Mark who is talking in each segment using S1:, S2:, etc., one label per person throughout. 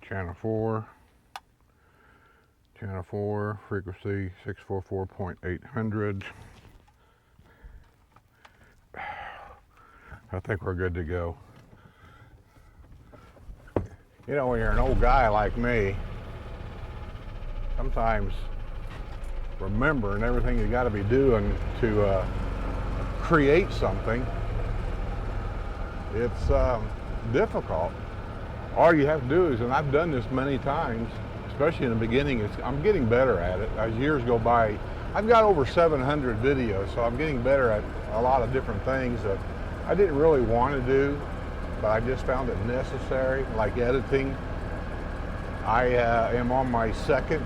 S1: channel 4, frequency 644.800. I think we're good to go. You know, when you're an old guy like me, sometimes remembering everything you got to be doing to create something, it's difficult. All you have to do is, and I've done this many times, especially in the beginning, I'm getting better at it. As years go by, I've got over 700 videos, so I'm getting better at a lot of different things that I didn't really want to do, but I just found it necessary, like editing. I am on my second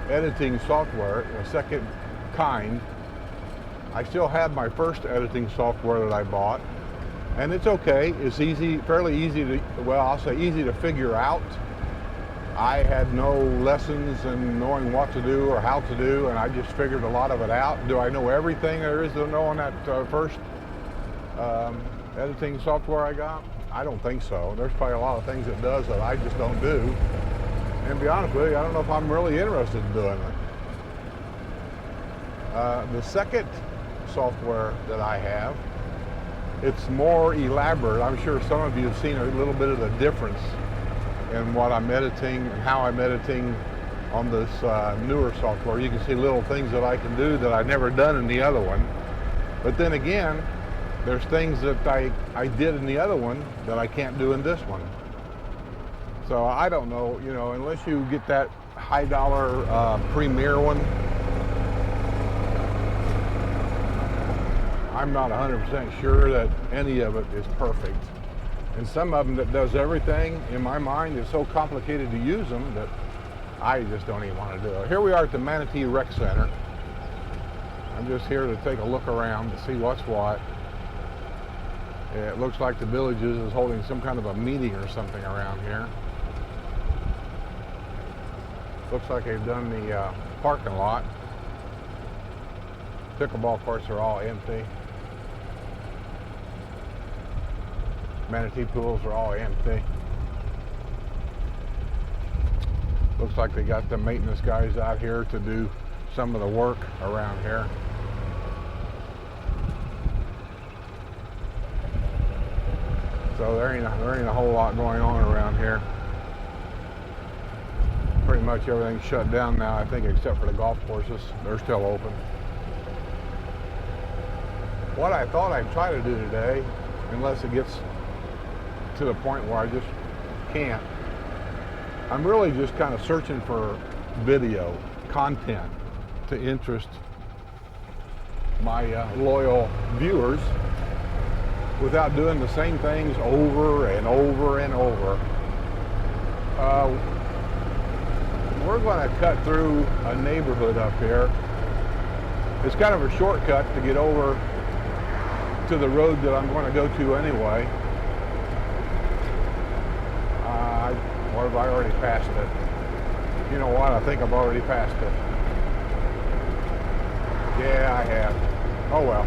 S1: editing software, a second kind. I still have my first editing software that I bought, and it's okay. It's easy, fairly easy to, well, I'll say easy to figure out. I had no lessons in knowing what to do or how to do, and I just figured a lot of it out. Do I know everything there is to know on that first editing software I got? I don't think so. There's probably a lot of things it does that I just don't do. And to be honest with you, I don't know if I'm really interested in doing it. The second software that I have, it's more elaborate. I'm sure some of you have seen a little bit of the difference in what I'm editing and how I'm editing on this newer software. You can see little things that I can do that I've never done in the other one. But then again, there's things that I did in the other one that I can't do in this one. So I don't know, you know, unless you get that high dollar Premiere one, I'm not 100% sure that any of it is perfect. And some of them that does everything, in my mind, is so complicated to use them that I just don't even want to do it. Here we are at the Manatee Rec Center. I'm just here to take a look around to see what's what. It looks like the Villages is holding some kind of a meeting or something around here. Looks like they've done the parking lot. Pickleball courts are all empty. Manatee pools are all empty. Looks like they got the maintenance guys out here to do some of the work around here. So there ain't a whole lot going on around here. Pretty much everything's shut down now, I think, except for the golf courses. They're still open. What I thought I'd try to do today, unless it gets to the point where I just can't, I'm really just kind of searching for video content to interest my loyal viewers without doing the same things over and over and over. We're going to cut through a neighborhood up here. It's kind of a shortcut to get over to the road that I'm going to go to anyway. Or have I already passed it? You know what? I think I've already passed it. Yeah, I have. Oh well.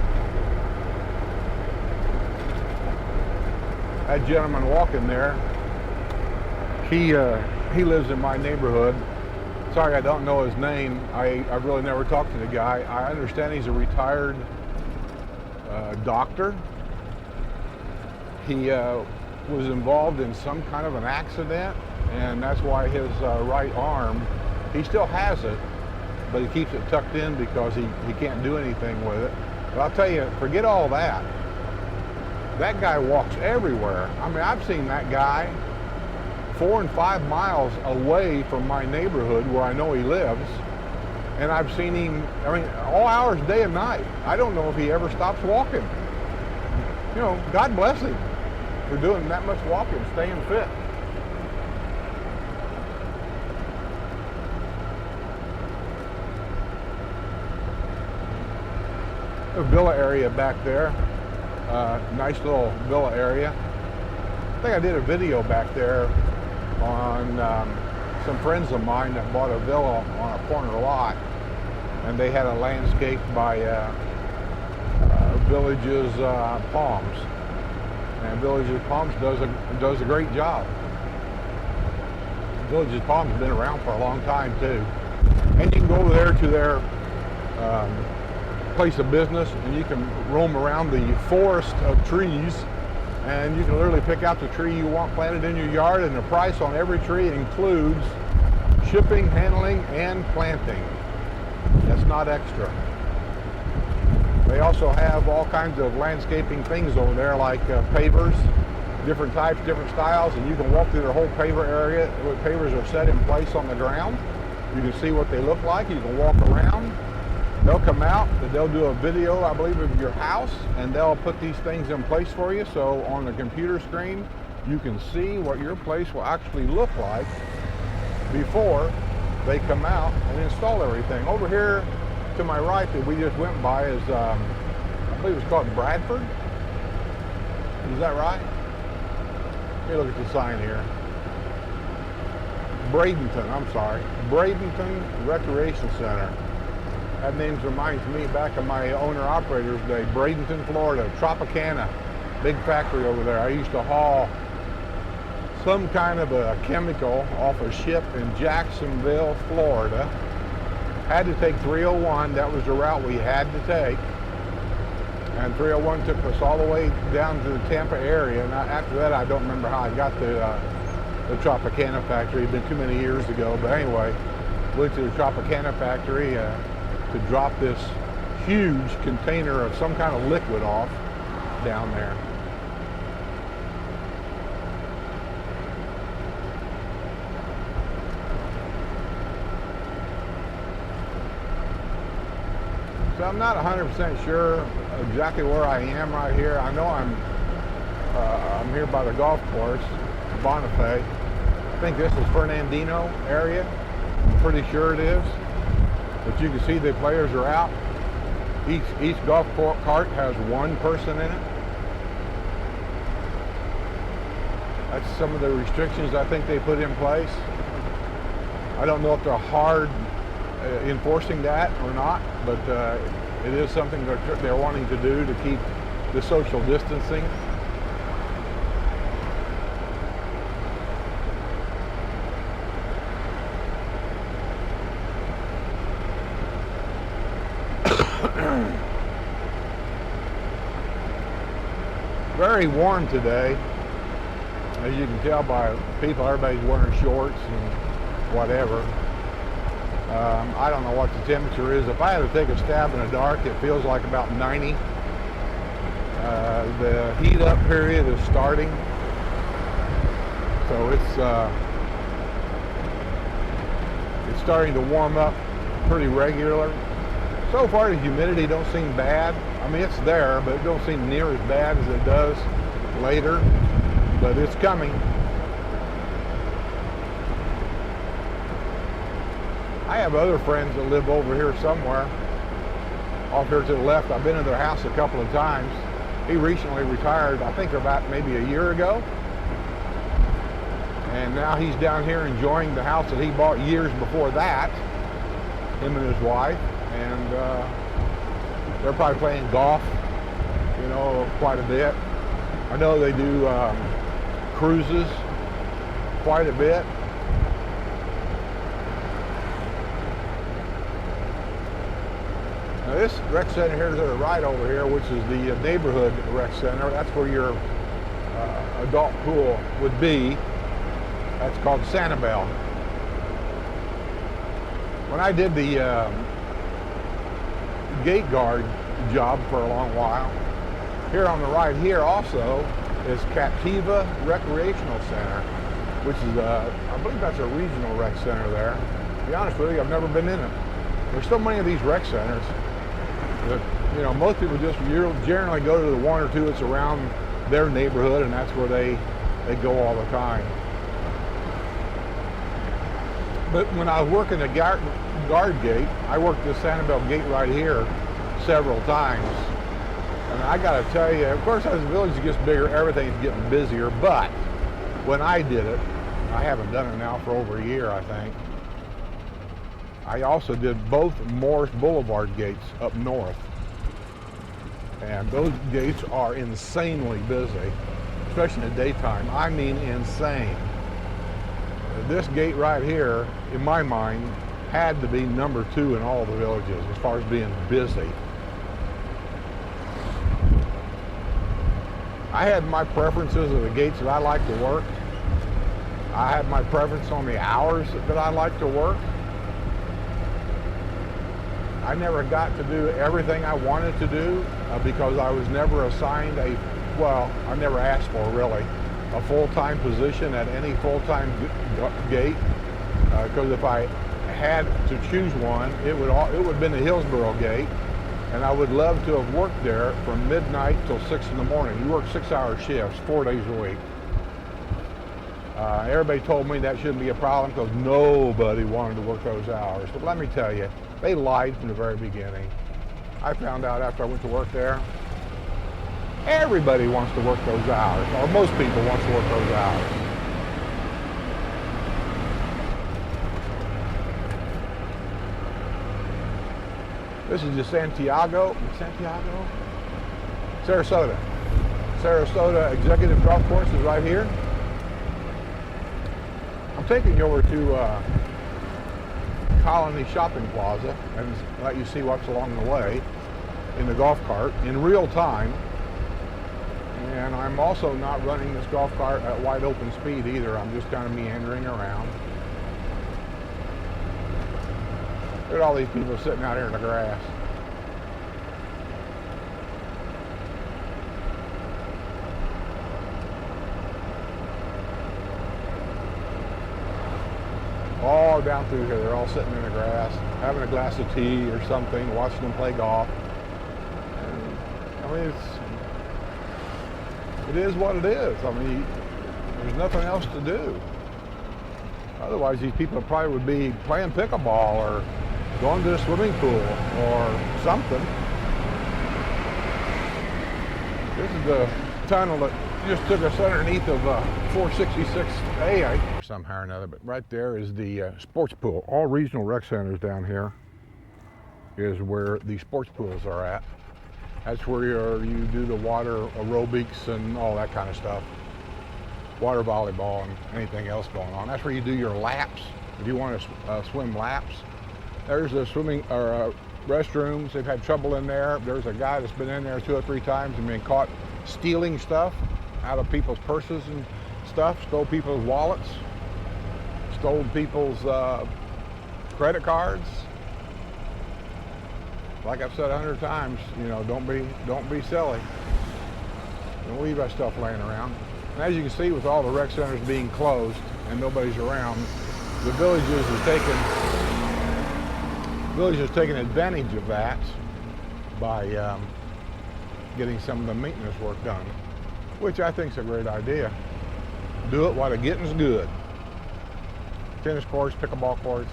S1: That gentleman walking there, he lives in my neighborhood. Sorry, I don't know his name. I've really never talked to the guy. I understand he's a retired doctor. He was involved in some kind of an accident, and that's why his right arm, he still has it, but he keeps it tucked in because he can't do anything with it. But I'll tell you, forget all that. That guy walks everywhere. I mean, I've seen that guy 4 and 5 miles away from my neighborhood where I know he lives, and I've seen him, I mean, all hours, day and night. I don't know if he ever stops walking. You know, God bless him for doing that much walking, staying fit. A villa area back there, nice little villa area. I think I did a video back there on some friends of mine that bought a villa on a corner lot, and they had a landscape by Villages palms. And Villages Palms does a great job. Villages Palms has been around for a long time too. And you can go over there to their place of business, and you can roam around the forest of trees, and you can literally pick out the tree you want planted in your yard, and the price on every tree includes shipping, handling, and planting. That's not extra. They also have all kinds of landscaping things over there, like pavers, different types, different styles, and you can walk through their whole paver area. The pavers are set in place on the ground. You can see what they look like. You can walk around. They'll come out, they'll do a video, I believe, of your house, and they'll put these things in place for you. So on the computer screen, you can see what your place will actually look like before they come out and install everything. Over here to my right that we just went by is, I believe it's called Bradford. Is that right? Let me look at the sign here. Bradenton, I'm sorry. Bradenton Recreation Center. That name reminds me back of my owner-operator's day. Bradenton, Florida, Tropicana, big factory over there. I used to haul some kind of a chemical off a ship in Jacksonville, Florida. Had to take 301. That was the route we had to take. And 301 took us all the way down to the Tampa area. And after that, I don't remember how I got to the Tropicana factory. It'd been too many years ago. But anyway, went to the Tropicana factory to drop this huge container of some kind of liquid off down there. So I'm not 100% sure exactly where I am right here. I know I'm here by the golf course, Bonifay. I think this is Fernandino area. I'm pretty sure it is. But you can see the players are out. Each golf cart has one person in it. That's some of the restrictions I think they put in place. I don't know if they're hard enforcing that or not, but it is something they're wanting to do to keep the social distancing. Very warm today, as you can tell by people. Everybody's wearing shorts and whatever. I don't know what the temperature is. If I had to take a stab in the dark, it feels like about 90. The heat up period is starting, so it's starting to warm up pretty regular. So far, the humidity don't seem bad. I mean, it's there, but it don't seem near as bad as it does later, but it's coming. I have other friends that live over here somewhere, off here to the left. I've been in their house a couple of times. He recently retired, I think about maybe a year ago. And now he's down here enjoying the house that he bought years before that, him and his wife. And they're probably playing golf, you know, quite a bit. I know they do cruises quite a bit. Now this rec center here to the right over here, which is the neighborhood rec center, that's where your adult pool would be. That's called Sanibel. When I did the gate guard job for a long while, here on the right here also is Captiva Recreational Center, which is I believe that's a regional rec center there. To be honest with you, I've never been in it. There's so many of these rec centers that, you know, most people just generally go to the one or two that's around their neighborhood, and that's where they go all the time. But when I was working the guard gate, I worked the Sanibel gate right here several times. And I gotta tell you, of course, as the village gets bigger, everything's getting busier, but when I did it, I haven't done it now for over a year, I think. I also did both Morris Boulevard gates up north. And those gates are insanely busy. especially in the daytime. I mean insane. This gate right here, in my mind, had to be number 2 in all the villages as far as being busy. I had my preferences of the gates that I like to work. I had my preference on the hours that I like to work. I never got to do everything I wanted to do because I was never assigned I never asked for really, a full-time position at any full-time gate. Because if I had to choose one, it would have been the Hillsborough gate, and I would love to have worked there from midnight till 6 in the morning. You work 6-hour shifts, 4 days a week. Everybody told me that shouldn't be a problem because nobody wanted to work those hours. But let me tell you, they lied from the very beginning. I found out after I went to work there, everybody wants to work those hours, or most people want to work those hours. This is the Sarasota Executive Golf Course is right here. I'm taking you over to Colony Shopping Plaza and let you see what's along the way in the golf cart in real time. And I'm also not running this golf cart at wide open speed either. I'm just kind of meandering around. Look at all these people sitting out here in the grass. All down through here, they're all sitting in the grass, having a glass of tea or something, watching them play golf. And, I mean, it is what it is. I mean, there's nothing else to do. Otherwise, these people probably would be playing pickleball or going to the swimming pool or something. This is the tunnel that just took us underneath of 466A somehow or another, but right there is the sports pool. All regional rec centers down here is where the sports pools are at. That's where you do the water aerobics and all that kind of stuff. Water volleyball and anything else going on. That's where you do your laps. If you want to swim laps. There's the swimming or restrooms. They've had trouble in there. There's a guy that's been in there 2 or 3 times and been caught stealing stuff out of people's purses and stuff, stole people's wallets, stole people's credit cards. Like I've said 100 times, you know, don't be silly. Don't leave that stuff laying around. And as you can see, with all the rec centers being closed and nobody's around, the village is taking advantage of that by getting some of the maintenance work done, which I think is a great idea. Do it while the getting's good. Tennis courts, pickleball courts.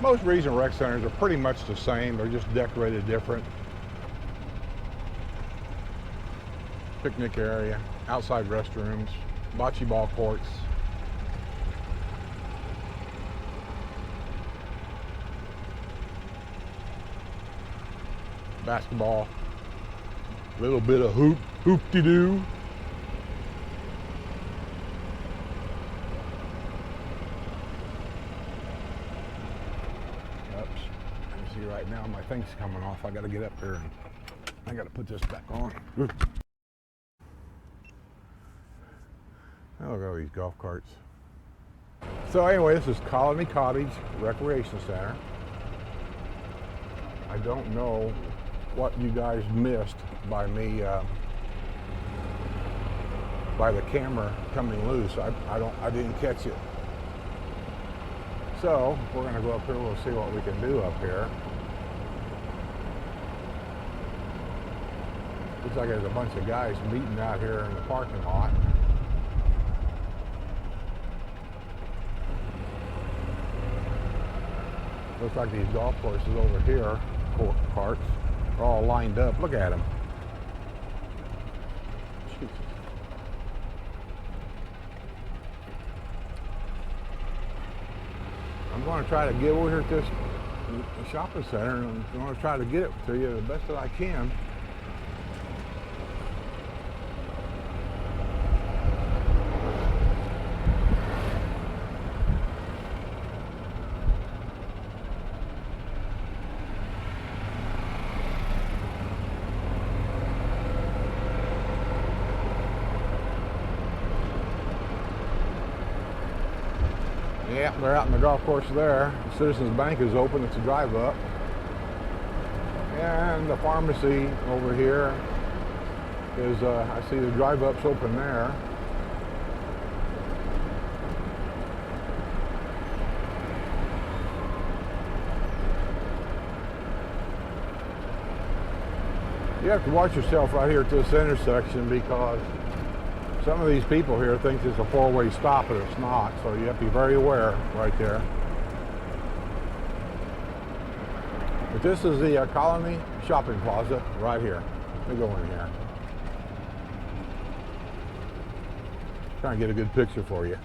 S1: Most regional rec centers are pretty much the same. They're just decorated different. Picnic area, outside restrooms, bocce ball courts. Basketball. A little bit of hoop-de-doo. See right now my thing's coming off. I got to get up there and I got to put this back on. Oh, look at all these golf carts. So anyway, this is Colony Cottage Recreation Center. I don't know what you guys missed by me by the camera coming loose. I didn't catch it. So we're going to go up here. We'll see what we can do up here. Looks like there's a bunch of guys meeting out here in the parking lot. Looks like these golf courses over here, carts, are all lined up. Look at them. Jesus. I'm going to try to get over here at this shopping center, and I'm going to try to get it to you the best that I can. Yeah, they're out in the golf course there. Citizens Bank is open. It's a drive up. And the pharmacy over here is, I see the drive up's open there. You have to watch yourself right here at this intersection because some of these people here think it's a four-way stop, and it's not. So you have to be very aware right there. But this is the Colony Shopping Plaza right here. Let me go in here. Trying to get a good picture for you.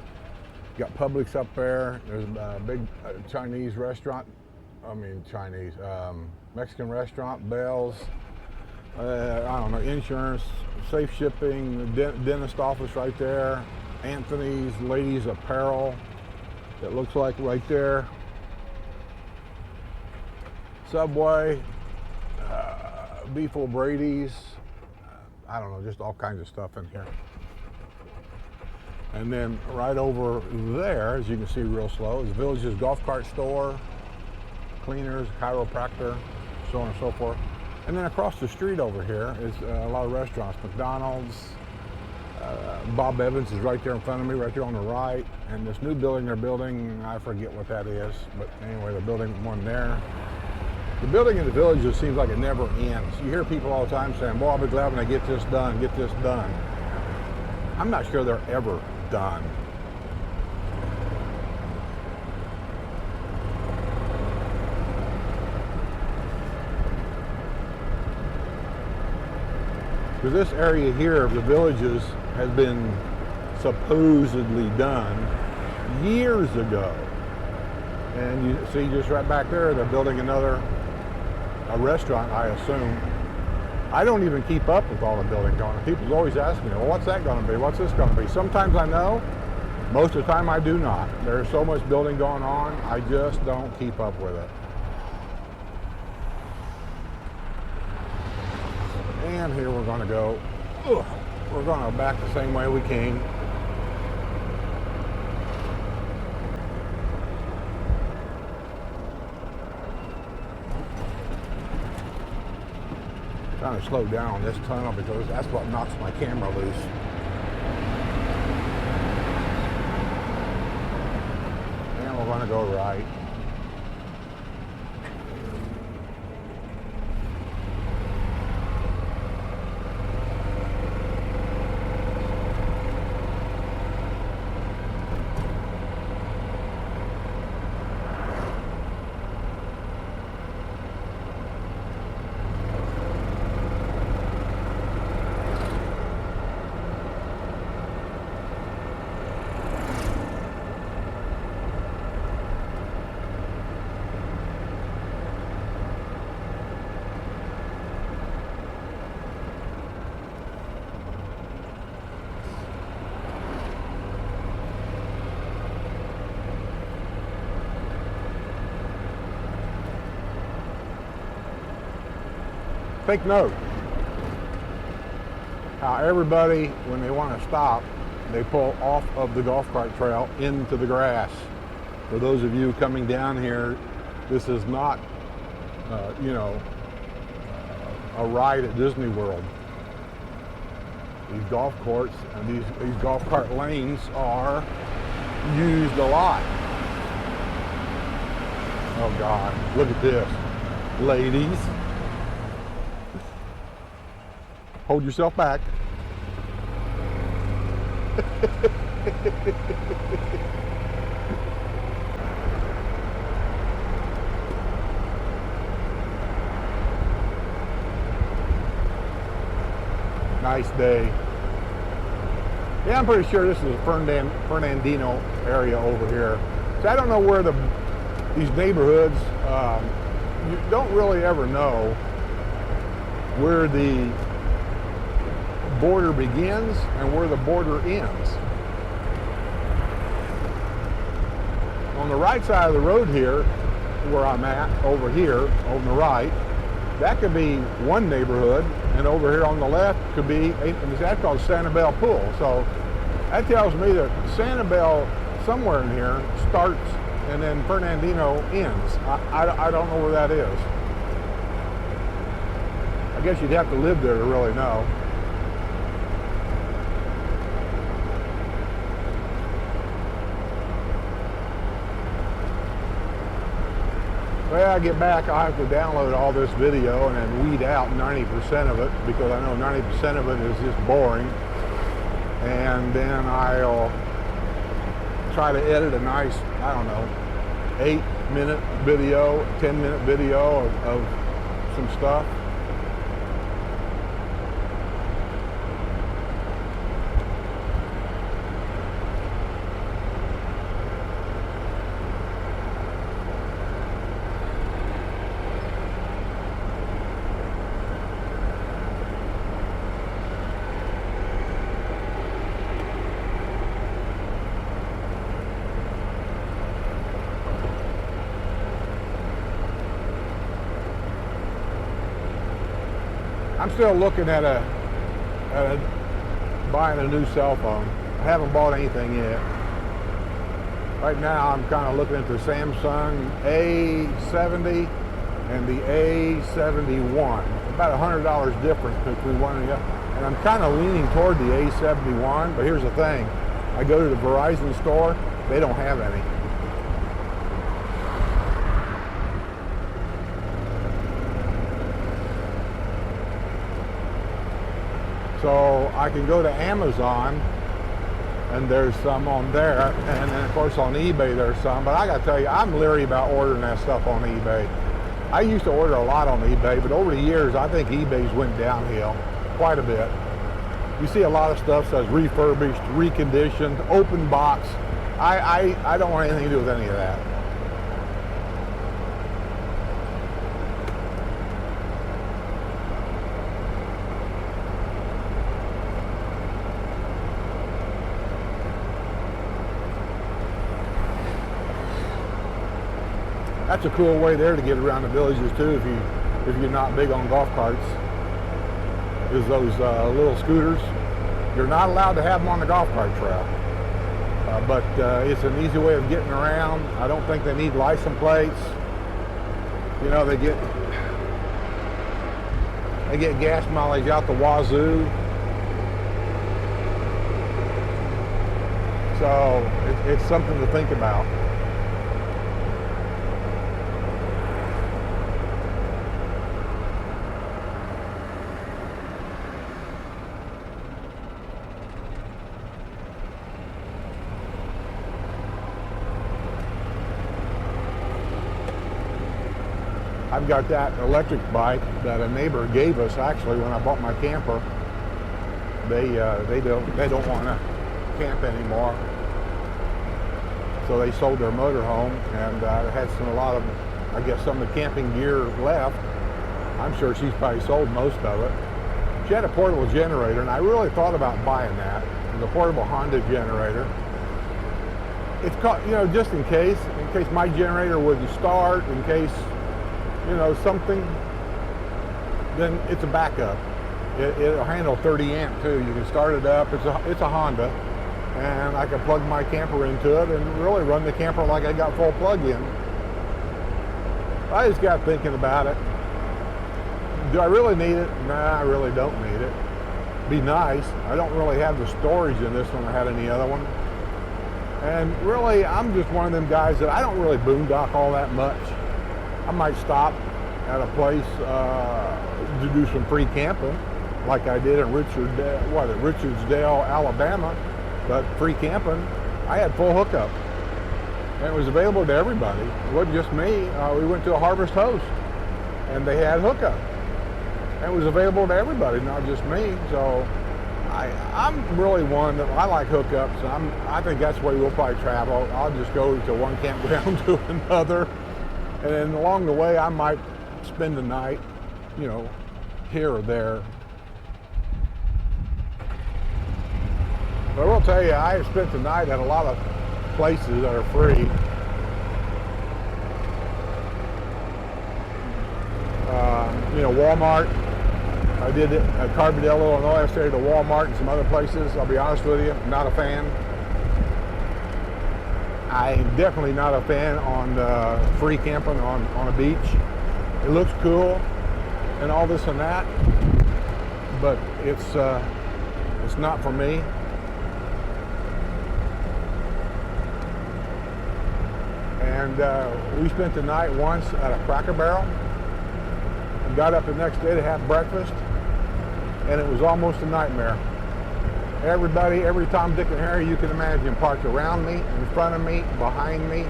S1: You got Publix up there. There's a big Chinese restaurant. Mexican restaurant, Bell's. I don't know, insurance, safe shipping, dentist office right there. Anthony's ladies apparel. It looks like right there. Subway, Beef O'Brady's, I don't know, just all kinds of stuff in here. And then right over there, as you can see real slow, is Village's golf cart store, cleaners, chiropractor, so on and so forth. And then across the street over here is a lot of restaurants, McDonald's, Bob Evans is right there in front of me, right there on the right. And this new building they're building, I forget what that is, but anyway, they're building one there. The building in the Village just seems like it never ends. You hear people all the time saying, boy, I'll be glad when I get this done, get this done. I'm not sure they're ever done. Because this area here of the Villages has been supposedly done years ago. And you see just right back there, they're building a restaurant, I assume. I don't even keep up with all the building going on. People always ask me, well, what's that going to be? What's this going to be? Sometimes I know. Most of the time I do not. There's so much building going on, I just don't keep up with it. And here we're going to go. We're going to go back the same way we came. Trying to slow down on this tunnel because that's what knocks my camera loose. And we're going to go right. Take note how everybody, when they want to stop, they pull off of the golf cart trail into the grass. For those of you coming down here, this is not, a ride at Disney World. These golf courts and these golf cart lanes are used a lot. Oh God, look at this, ladies. Hold yourself back. Nice day. Yeah, I'm pretty sure this is the Fernandino area over here. So I don't know where these neighborhoods, you don't really ever know where the border begins and where the border ends. On the right side of the road here, where I'm at, over here, on the right, that could be one neighborhood, and over here on the left could be, that's called Sanibel Pool. So that tells me that somewhere in here starts and then Fernandino ends. I don't know where that is. I guess you'd have to live there to really know. Well, I get back, I'll have to download all this video and then weed out 90% of it, because I know 90% of it is just boring. And then I'll try to edit a nice, I don't know, 8-minute video, 10-minute video of some stuff. I'm still looking at buying a new cell phone. I haven't bought anything yet. Right now I'm kind of looking at the Samsung A70 and the A71. About $100 difference between one and the other. And I'm kind of leaning toward the A71, but here's the thing. I go to the Verizon store, they don't have any. So I can go to Amazon and there's some on there, and then of course on eBay there's some, but I gotta tell you, I'm leery about ordering that stuff on eBay. I used to order a lot on eBay, but over the years I think eBay's went downhill quite a bit. You see a lot of stuff says refurbished, reconditioned, open box. I don't want anything to do with any of that. That's a cool way there to get around the villages too, if you're not big on golf carts, is those little scooters. You're not allowed to have them on the golf cart trail, but it's an easy way of getting around. I don't think they need license plates. You know, they get gas mileage out the wazoo. So it's something to think about. I've got that electric bike that a neighbor gave us actually when I bought my camper. They don't want to camp anymore, so they sold their motorhome, and had a lot of, I guess, some of the camping gear left. I'm sure she's probably sold most of it. She had a portable generator, and I really thought about buying that. It was a portable Honda generator. It's called, you know, just in case my generator wouldn't start, in case, you know, something, then it's a backup. It'll handle 30 amp too. You can start it up. It's a Honda, and I can plug my camper into it and really run the camper like I got full plug-in. I just got thinking about it. Do I really need it? Nah, I really don't need it. Be nice. I don't really have the storage in this one I had in the other one. And really, I'm just one of them guys that I don't really boondock all that much. I might stop at a place to do some free camping, like I did in Richardsdale, Alabama. But free camping, I had full hookup, and it was available to everybody. It wasn't just me. We went to a Harvest Host, and they had hookup, and it was available to everybody, not just me. So I'm really one that I like hookups. I think that's the way we'll probably travel. I'll just go to one campground to another. And then along the way, I might spend the night, you know, here or there. But I will tell you, I have spent the night at a lot of places that are free. You know, Walmart. I did it at Carbondale, Illinois. I stayed at a Walmart and some other places. I'll be honest with you, I'm not a fan. I'm definitely not a fan on free camping on a beach. It looks cool and all this and that, but it's not for me. And we spent the night once at a Cracker Barrel and got up the next day to have breakfast, and it was almost a nightmare. Everybody, every Tom, Dick, and Harry you can imagine parked around me, in front of me, behind me.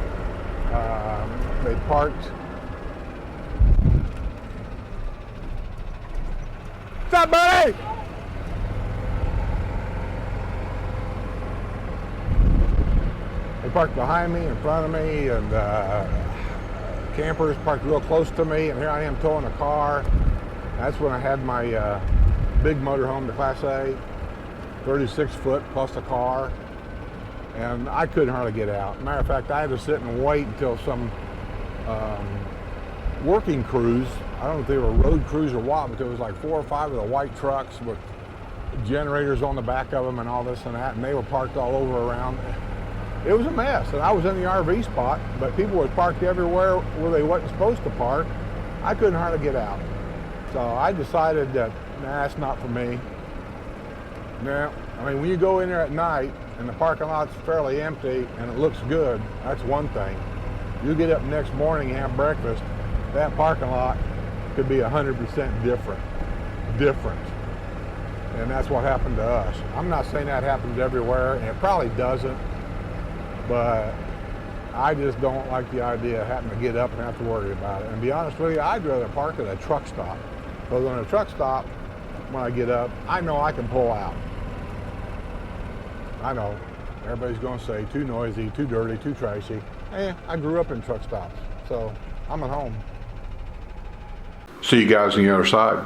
S1: They parked. What's up, buddy? They parked behind me, in front of me, and campers parked real close to me, and here I am towing a car. That's when I had my big motorhome, the Class A, 36 foot plus a car, and I couldn't hardly get out. Matter of fact, I had to sit and wait until some working crews, I don't know if they were road crews or what, but there was like 4 or 5 of the white trucks with generators on the back of them and all this and that, and they were parked all over around. It was a mess, and I was in the RV spot, but people were parked everywhere where they wasn't supposed to park. I couldn't hardly get out. So I decided that, nah, that's not for me. Now, I mean, when you go in there at night and the parking lot's fairly empty and it looks good, that's one thing. You get up next morning and have breakfast, that parking lot could be 100% different. And that's what happened to us. I'm not saying that happens everywhere, and it probably doesn't, but I just don't like the idea of having to get up and have to worry about it. And to be honest with you, I'd rather park at a truck stop. Because on a truck stop, when I get up, I know I can pull out. I know everybody's going to say too noisy, too dirty, too trashy. I grew up in truck stops, so I'm at home. See you guys on the other side.